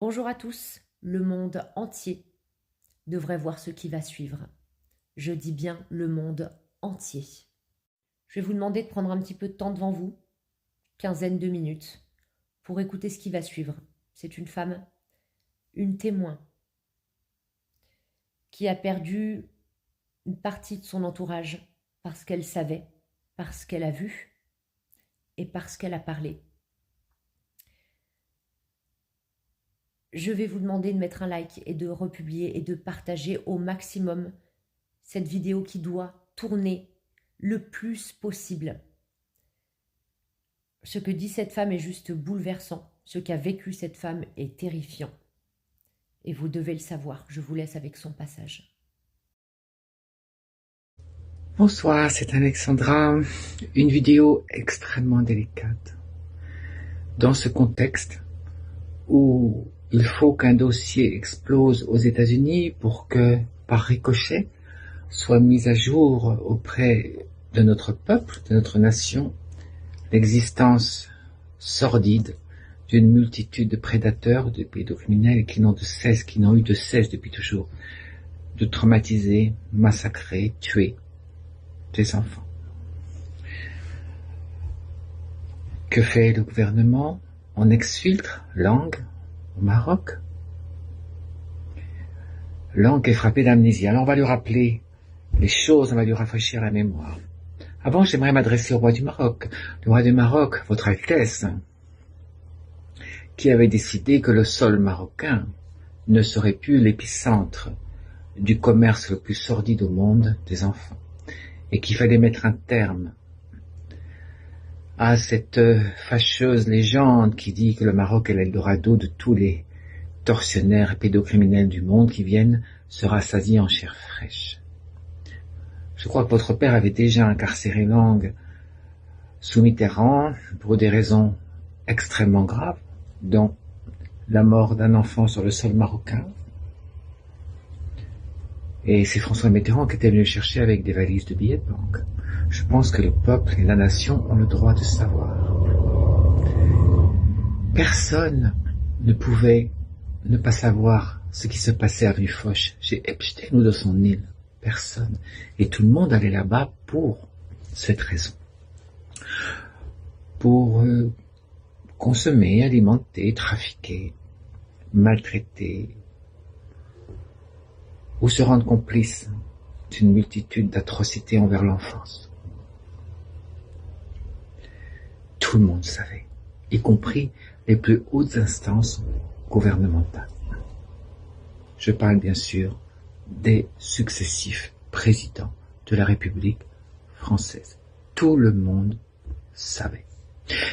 Bonjour à tous, le monde entier devrait voir ce qui va suivre. Je dis bien le monde entier. Je vais vous demander de prendre un petit peu de temps devant vous, quinzaine de minutes, pour écouter ce qui va suivre. C'est une femme, une témoin, qui a perdu une partie de son entourage parce qu'elle savait, parce qu'elle a vu et parce qu'elle a parlé. Je vais vous demander de mettre un like et de republier et de partager au maximum cette vidéo qui doit tourner le plus possible. Ce que dit cette femme est juste bouleversant. Ce qu'a vécu cette femme est terrifiant. Et vous devez le savoir. Je vous laisse avec son passage. Bonsoir, c'est Alexandra. Une vidéo extrêmement délicate. Dans ce contexte où il faut qu'un dossier explose aux États-Unis pour que, par ricochet, soit mis à jour auprès de notre peuple, de notre nation, l'existence sordide d'une multitude de prédateurs, de pédocriminels qui n'ont eu de cesse depuis toujours de traumatiser, massacrer, tuer des enfants. Que fait le gouvernement? On exfiltre Lang au Maroc. Lang est frappé d'amnésie. Alors on va lui rappeler les choses, on va lui rafraîchir la mémoire. Avant, j'aimerais m'adresser au roi du Maroc. Le roi du Maroc, votre Altesse, qui avait décidé que le sol marocain ne serait plus l'épicentre du commerce le plus sordide au monde des enfants, et qu'il fallait mettre un terme à cette fâcheuse légende qui dit que le Maroc est l'Eldorado de tous les tortionnaires et pédocriminels du monde qui viennent se rassasier en chair fraîche. Je crois que votre père avait déjà incarcéré Lang sous Mitterrand pour des raisons extrêmement graves, dont la mort d'un enfant sur le sol marocain. Et c'est François Mitterrand qui était venu le chercher avec des valises de billets de banque. Je pense que le peuple et la nation ont le droit de savoir. Personne ne pouvait ne pas savoir ce qui se passait à rue Foch, chez Epstein ou de son île. Personne. Et tout le monde allait là-bas pour cette raison. Pour consommer, alimenter, trafiquer, maltraiter, ou se rendre complice d'une multitude d'atrocités envers l'enfance. Tout le monde savait, y compris les plus hautes instances gouvernementales. Je parle bien sûr des successifs présidents de la République française. Tout le monde savait,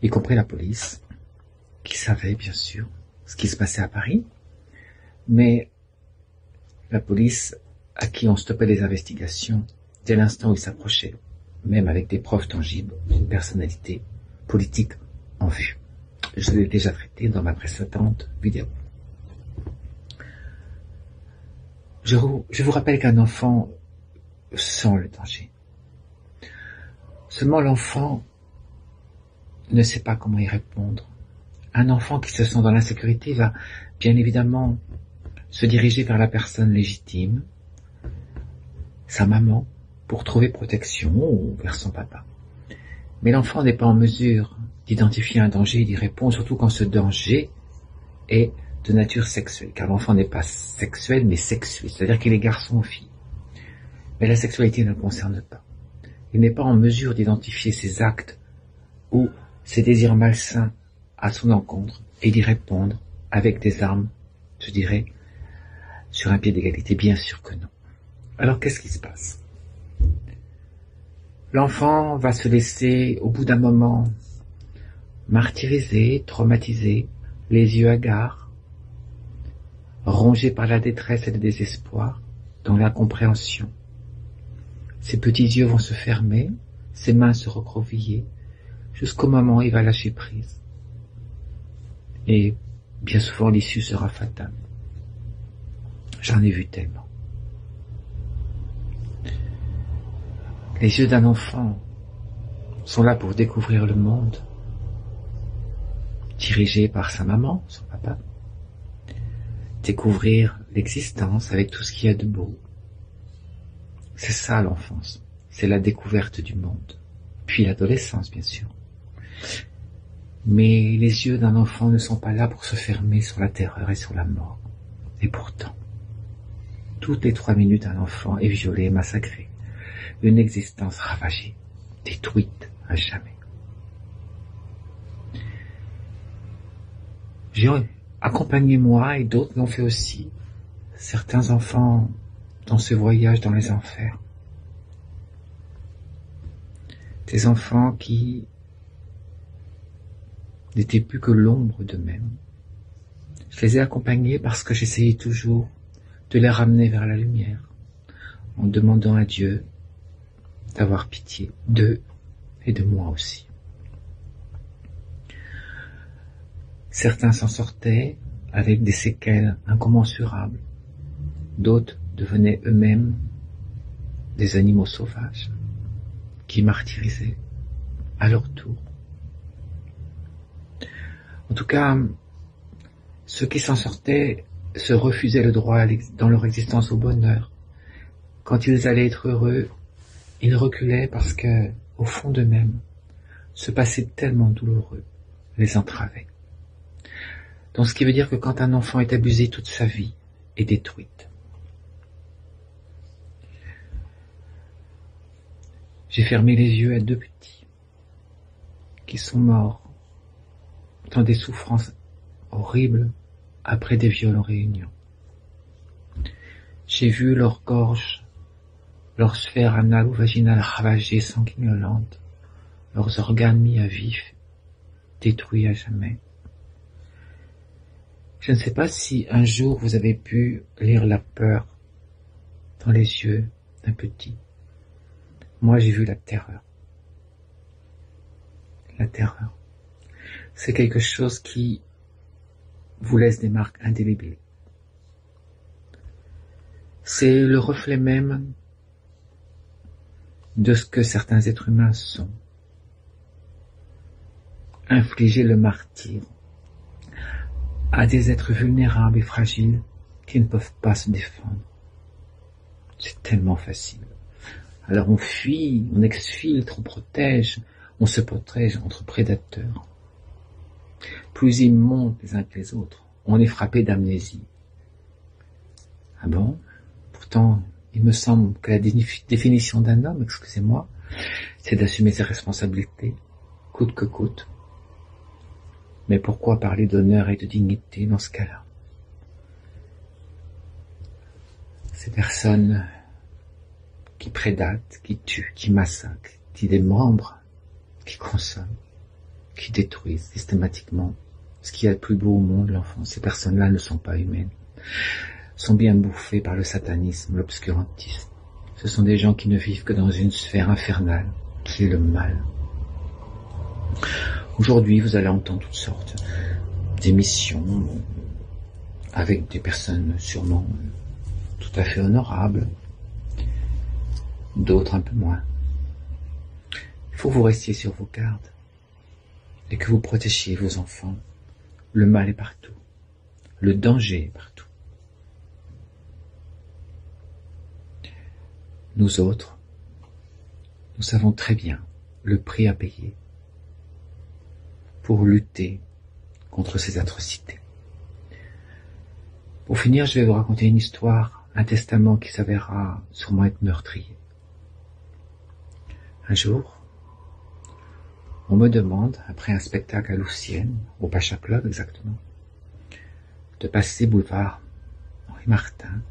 y compris la police, qui savait bien sûr ce qui se passait à Paris, mais la police à qui on stoppait les investigations dès l'instant où ils s'approchaient, même avec des preuves tangibles, d'une personnalité politique en vue. Je l'ai déjà traité dans ma précédente vidéo. Je vous rappelle qu'un enfant sent le danger. Seulement l'enfant ne sait pas comment y répondre. Un enfant qui se sent dans l'insécurité va bien évidemment se diriger vers la personne légitime, sa maman, pour trouver protection, ou vers son papa. Mais l'enfant n'est pas en mesure d'identifier un danger et d'y répondre, surtout quand ce danger est de nature sexuelle, car l'enfant n'est pas sexuel, mais sexué, c'est-à-dire qu'il est garçon ou fille. Mais la sexualité ne le concerne pas. Il n'est pas en mesure d'identifier ses actes ou ses désirs malsains à son encontre et d'y répondre avec des armes, je dirais, sur un pied d'égalité. Bien sûr que non. Alors qu'est-ce qui se passe? L'enfant va se laisser, au bout d'un moment, martyriser, traumatiser, les yeux hagards, rongé par la détresse et le désespoir, dans l'incompréhension. Ses petits yeux vont se fermer, ses mains se recroqueviller, jusqu'au moment où il va lâcher prise. Et bien souvent l'issue sera fatale. J'en ai vu tellement. Les yeux d'un enfant sont là pour découvrir le monde, dirigés par sa maman, son papa. découvrir l'existence avec tout ce qu'il y a de beau. C'est ça l'enfance, c'est la découverte du monde. Puis l'adolescence, bien sûr. Mais les yeux d'un enfant ne sont pas là pour se fermer sur la terreur et sur la mort. Et pourtant, toutes les 3 minutes, un enfant est violé et massacré. Une existence ravagée, détruite à jamais. J'ai accompagné moi et d'autres l'ont fait aussi. Certains enfants dans ce voyage dans les enfers. Des enfants qui n'étaient plus que l'ombre d'eux-mêmes. Je les ai accompagnés parce que j'essayais toujours de les ramener vers la lumière, en demandant à Dieu d'avoir pitié d'eux et de moi aussi. Certains s'en sortaient avec des séquelles incommensurables, d'autres devenaient eux-mêmes des animaux sauvages qui martyrisaient à leur tour. En tout cas, ceux qui s'en sortaient se refusaient le droit dans leur existence au bonheur. Quand ils allaient être heureux, ils reculaient parce que, au fond d'eux-mêmes, ce passé tellement douloureux les entravait. Donc ce qui veut dire que quand un enfant est abusé, toute sa vie est détruite. J'ai fermé les yeux à 2 petits qui sont morts dans des souffrances horribles après des viols en réunion. J'ai vu leur gorge, leur sphère anale ou vaginale ravagée, sanguinolente, leurs organes mis à vif, détruits à jamais. Je ne sais pas si un jour vous avez pu lire la peur dans les yeux d'un petit. Moi, j'ai vu la terreur. La terreur. C'est quelque chose qui vous laisse des marques indélébiles. C'est le reflet même de ce que certains êtres humains sont. Infliger le martyre à des êtres vulnérables et fragiles qui ne peuvent pas se défendre. C'est tellement facile. Alors on fuit, on exfiltre, on se protège entre prédateurs. Plus immondes les uns que les autres, on est frappé d'amnésie. Ah bon? Pourtant, il me semble que la définition d'un homme, excusez-moi, c'est d'assumer ses responsabilités, coûte que coûte. Mais pourquoi parler d'honneur et de dignité dans ce cas-là? Ces personnes qui prédatent, qui tuent, qui massacrent, qui démembrent, qui consomment, qui détruisent systématiquement ce qu'il y a de plus beau au monde, l'enfant. Ces personnes-là ne sont pas humaines, sont bien bouffées par le satanisme, l'obscurantisme. Ce sont des gens qui ne vivent que dans une sphère infernale, qui est le mal. Aujourd'hui, vous allez entendre toutes sortes d'émissions avec des personnes sûrement tout à fait honorables, d'autres un peu moins. Il faut que vous restiez sur vos gardes et que vous protégiez vos enfants. Le mal est partout, le danger est partout. Nous autres, nous savons très bien le prix à payer pour lutter contre ces atrocités. Pour finir, je vais vous raconter une histoire, un testament qui s'avérera sûrement être meurtrier. Un jour, on me demande, après un spectacle à Loussienne, au Pacha Club exactement, de passer boulevard Henri Martin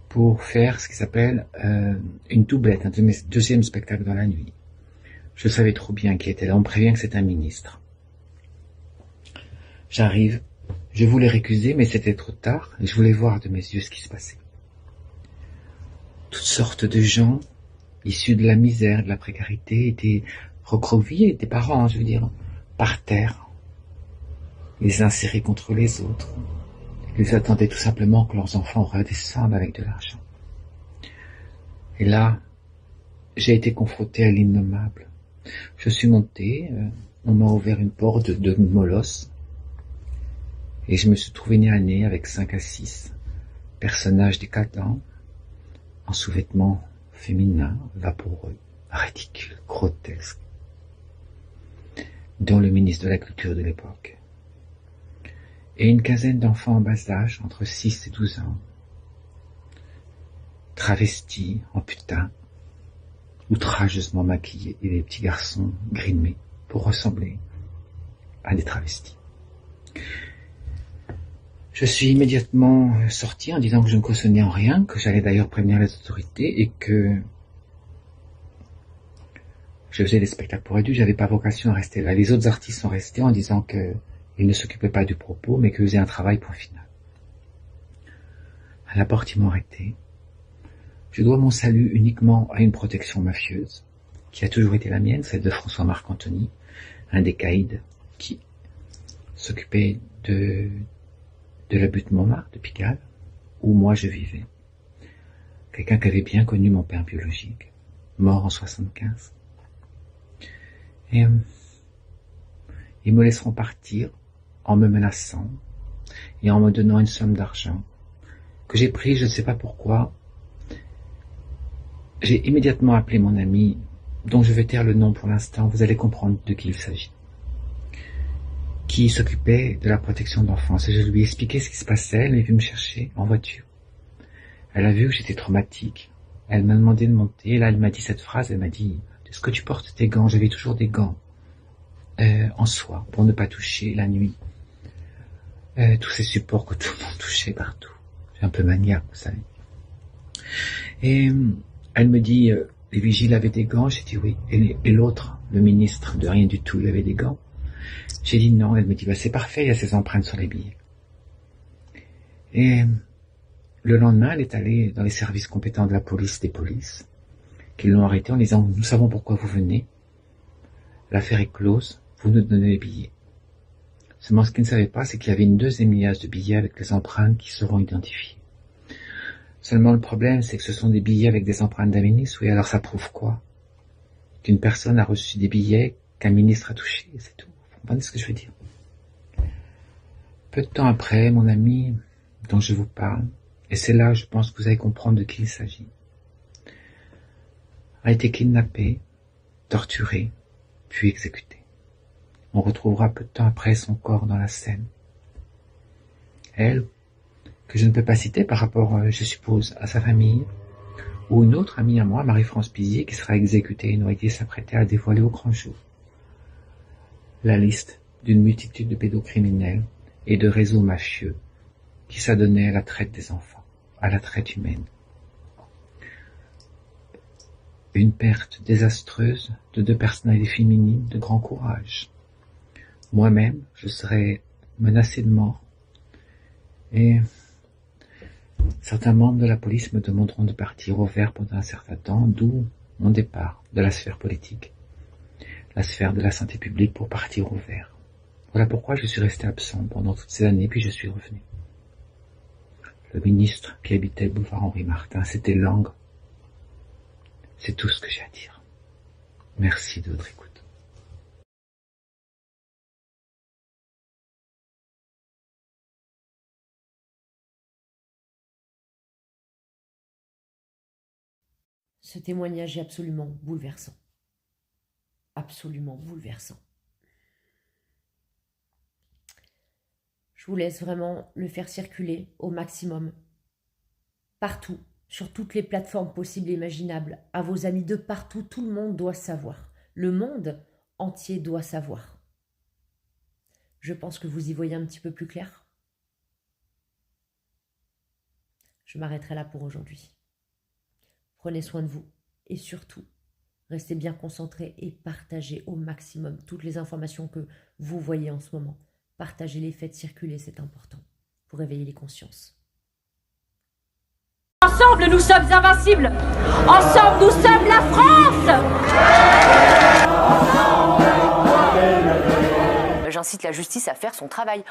pour faire ce qui s'appelle une doublette, un deuxième spectacle dans la nuit. Je savais trop bien qui était là, on me prévient que c'est un ministre. J'arrive, je voulais récuser, mais c'était trop tard, et je voulais voir de mes yeux ce qui se passait. Toutes sortes de gens, issus de la misère, de la précarité, étaient recroquevillés, des parents, je veux dire, par terre, les uns serrés contre les autres. Ils attendaient tout simplement que leurs enfants redescendent avec de l'argent. Et là, j'ai été confronté à l'innommable. Je suis monté, on m'a ouvert une porte de molosse. Et je me suis trouvé nez à nez avec 5 à 6 personnages décadents, en sous-vêtements féminins, vaporeux, ridicules, grotesques, dont le ministre de la Culture de l'époque, et une quinzaine d'enfants en bas âge, entre 6 et 12 ans, travestis en putain, outrageusement maquillés, et des petits garçons grimés pour ressembler à des travestis. Je suis immédiatement sorti en disant que je ne cautionnais en rien, que j'allais d'ailleurs prévenir les autorités et que je faisais des spectacles pour adultes, j'avais pas vocation à rester là. Les autres artistes sont restés en disant qu'ils ne s'occupaient pas du propos, mais qu'ils faisaient un travail point final. À la porte, ils m'ont arrêté. Je dois mon salut uniquement à une protection mafieuse, qui a toujours été la mienne, celle de François-Marc Antony, un des caïds qui s'occupait de la butte Montmartre, de Pigalle, où moi je vivais. Quelqu'un qui avait bien connu mon père biologique, mort en 75. Et ils me laisseront partir en me menaçant et en me donnant une somme d'argent que j'ai pris, je ne sais pas pourquoi. J'ai immédiatement appelé mon ami, dont je vais taire le nom pour l'instant, vous allez comprendre de qui il s'agit, qui s'occupait de la protection d'enfance. Et je lui ai expliqué ce qui se passait. Elle est venue me chercher en voiture. Elle a vu que j'étais traumatique. Elle m'a demandé de monter. Et là, elle m'a dit cette phrase. Elle m'a dit, est-ce que tu portes tes gants? J'avais toujours des gants en soie pour ne pas toucher la nuit tous ces supports que tout le monde touchait partout. J'ai un peu maniaque, vous savez. Et elle me dit, les vigiles avaient des gants? J'ai dit oui. Et l'autre, le ministre de rien du tout, il avait des gants? J'ai dit non. Elle me dit, c'est parfait, il y a ses empreintes sur les billets. Et le lendemain, elle est allée dans les services compétents de la police des polices, qui l'ont arrêtée en disant, nous savons pourquoi vous venez, l'affaire est close, vous nous donnez les billets. Seulement, ce qu'ils ne savaient pas, c'est qu'il y avait une deuxième liasse de billets avec les empreintes qui seront identifiées. Seulement, le problème, c'est que ce sont des billets avec des empreintes d'un ministre. Oui, alors ça prouve quoi? Qu'une personne a reçu des billets qu'un ministre a touchés, c'est tout. Vous comprenez ce que je veux dire? Peu de temps après, mon ami, dont je vous parle, et c'est là, je pense que vous allez comprendre de qui il s'agit, a été kidnappé, torturé, puis exécuté. On retrouvera peu de temps après son corps dans la Seine. Elle, que je ne peux pas citer par rapport, je suppose, à sa famille, ou une autre amie à moi, Marie-France Pizier, qui sera exécutée et noyée, s'apprêtait à dévoiler au grand jour la liste d'une multitude de pédocriminels et de réseaux mafieux qui s'adonnaient à la traite des enfants, à la traite humaine. Une perte désastreuse de 2 personnalités féminines de grand courage. Moi-même, je serais menacé de mort. Et certains membres de la police me demanderont de partir au vert pendant un certain temps, d'où mon départ de la sphère politique, la sphère de la santé publique pour partir au vert. Voilà pourquoi je suis resté absent pendant toutes ces années, puis je suis revenu. Le ministre qui habitait le boulevard Henri Martin, c'était Lang. C'est tout ce que j'ai à dire. Merci de votre écoute. Ce témoignage est absolument bouleversant. Absolument bouleversant. Je vous laisse vraiment le faire circuler au maximum, partout, sur toutes les plateformes possibles et imaginables, à vos amis de partout. Tout le monde doit savoir. Le monde entier doit savoir. Je pense que vous y voyez un petit peu plus clair. Je m'arrêterai là pour aujourd'hui. Prenez soin de vous et surtout, restez bien concentrés et partagez au maximum toutes les informations que vous voyez en ce moment. Partagez-les, faites circuler, c'est important pour réveiller les consciences. Ensemble, nous sommes invincibles. Ensemble, nous sommes la France. J'incite la justice à faire son travail.